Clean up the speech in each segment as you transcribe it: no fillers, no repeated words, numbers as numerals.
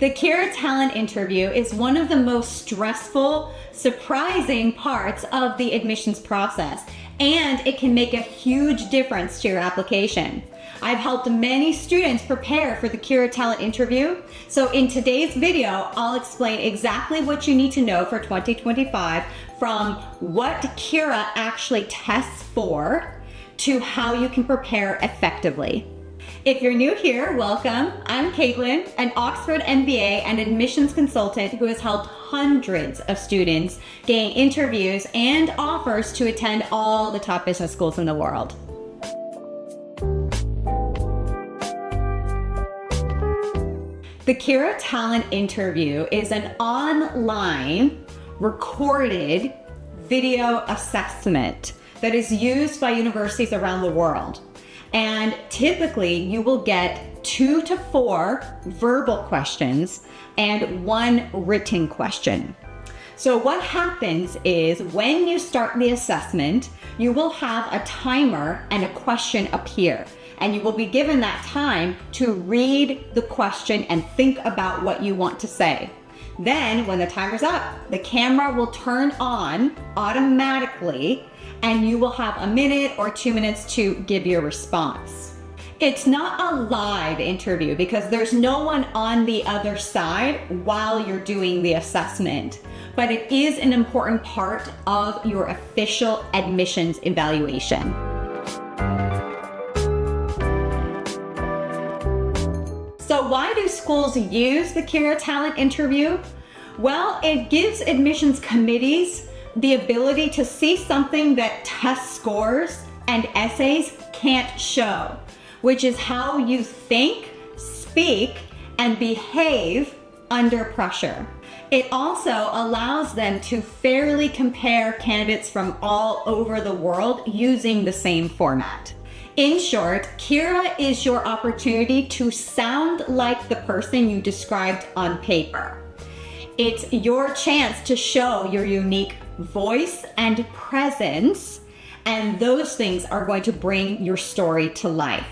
The Career Talent interview is one of the most stressful, surprising parts of the admissions process, and it can make a huge difference to your application. I've helped many students prepare for the Career Talent interview, so in today's video, I'll explain exactly what you need to know for 2025, from what Kira actually tests for to how you can prepare effectively. If you're new here, welcome. I'm Caitlin, an Oxford MBA and admissions consultant who has helped hundreds of students gain interviews and offers to attend all the top business schools in the world. The Career Talent interview is an online recorded video assessment that is used by universities around the world. And typically you will get 2 to 4 verbal questions and 1 written question. So what happens is when you start the assessment, you will have a timer and a question appear. And you will be given that time to read the question and think about what you want to say. Then when the timer's up, the camera will turn on automatically and you will have a minute or 2 minutes to give your response. It's not a live interview because there's no one on the other side while you're doing the assessment, but it is an important part of your official admissions evaluation. So why do schools use the Career Talent interview? Well, it gives admissions committees the ability to see something that test scores and essays can't show, which is how you think, speak, and behave under pressure. It also allows them to fairly compare candidates from all over the world using the same format. In short, Kira is your opportunity to sound like the person you described on paper. It's your chance to show your unique voice and presence, and those things are going to bring your story to life.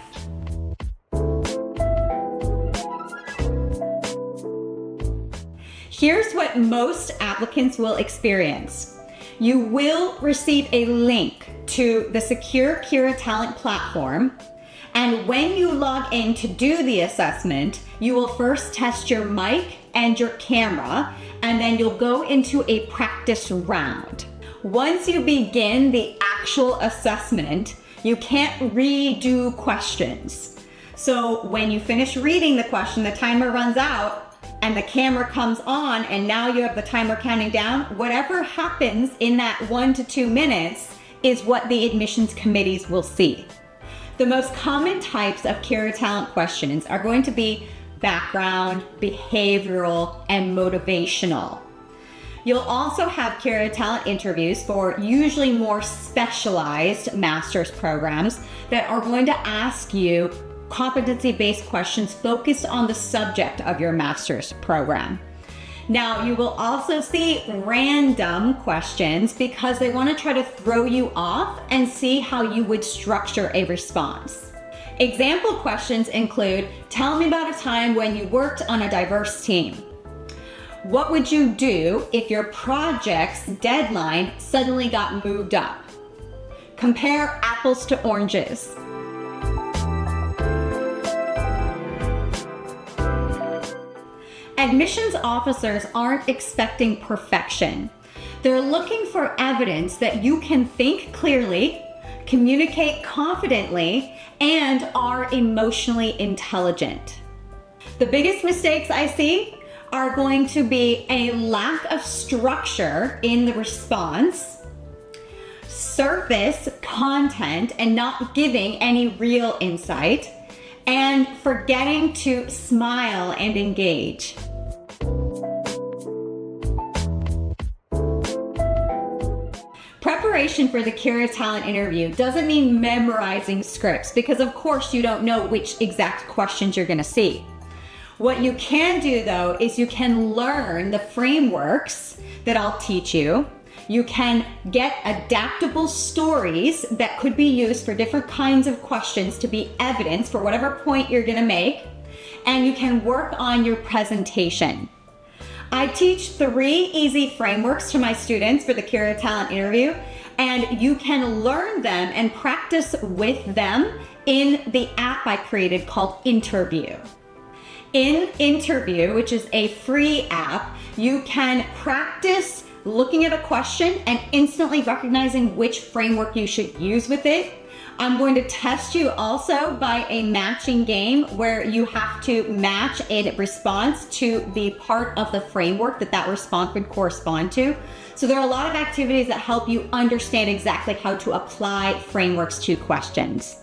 Here's what most applicants will experience. You will receive a link to the secure Career Talent platform, and when you log in to do the assessment, you will first test your mic and your camera, and then you'll go into a practice round. Once you begin the actual assessment, you can't redo questions. So when you finish reading the question, the timer runs out, and the camera comes on, and now you have the timer counting down. Whatever happens in that 1 to 2 minutes is what the admissions committees will see. The most common types of Career Talent questions are going to be background, behavioral, and motivational. You'll also have Career Talent interviews for usually more specialized master's programs that are going to ask you competency-based questions focused on the subject of your master's program. Now, you will also see random questions because they want to try to throw you off and see how you would structure a response. Example questions include, tell me about a time when you worked on a diverse team. What would you do if your project's deadline suddenly got moved up? Compare apples to oranges. Admissions officers aren't expecting perfection. They're looking for evidence that you can think clearly, communicate confidently, and are emotionally intelligent. The biggest mistakes I see are going to be a lack of structure in the response, surface content and not giving any real insight, and forgetting to smile and engage. Preparation for the Career Talent interview doesn't mean memorizing scripts, because of course you don't know which exact questions you're going to see. What you can do though is you can learn the frameworks that I'll teach you. You can get adaptable stories that could be used for different kinds of questions to be evidence for whatever point you're going to make. and you can work on your presentation. I teach 3 easy frameworks to my students for the Career Talent interview, and you can learn them and practice with them in the app I created called Intervu. In Intervu, which is a free app, you can practice looking at a question and instantly recognizing which framework you should use with it. I'm going to test you also by a matching game where you have to match a response to the part of the framework that response would correspond to. So there are a lot of activities that help you understand exactly how to apply frameworks to questions.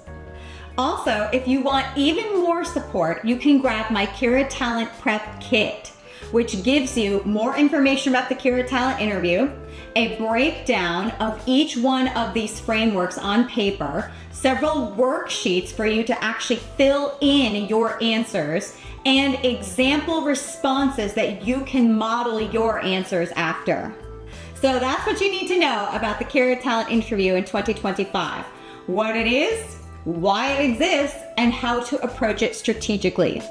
Also, if you want even more support, you can grab my Career Talent Prep Kit, which gives you more information about the Career Talent interview, a breakdown of each one of these frameworks on paper, several worksheets for you to actually fill in your answers, and example responses that you can model your answers after. So that's what you need to know about the Career Talent interview in 2025. What it is, why it exists, and how to approach it strategically.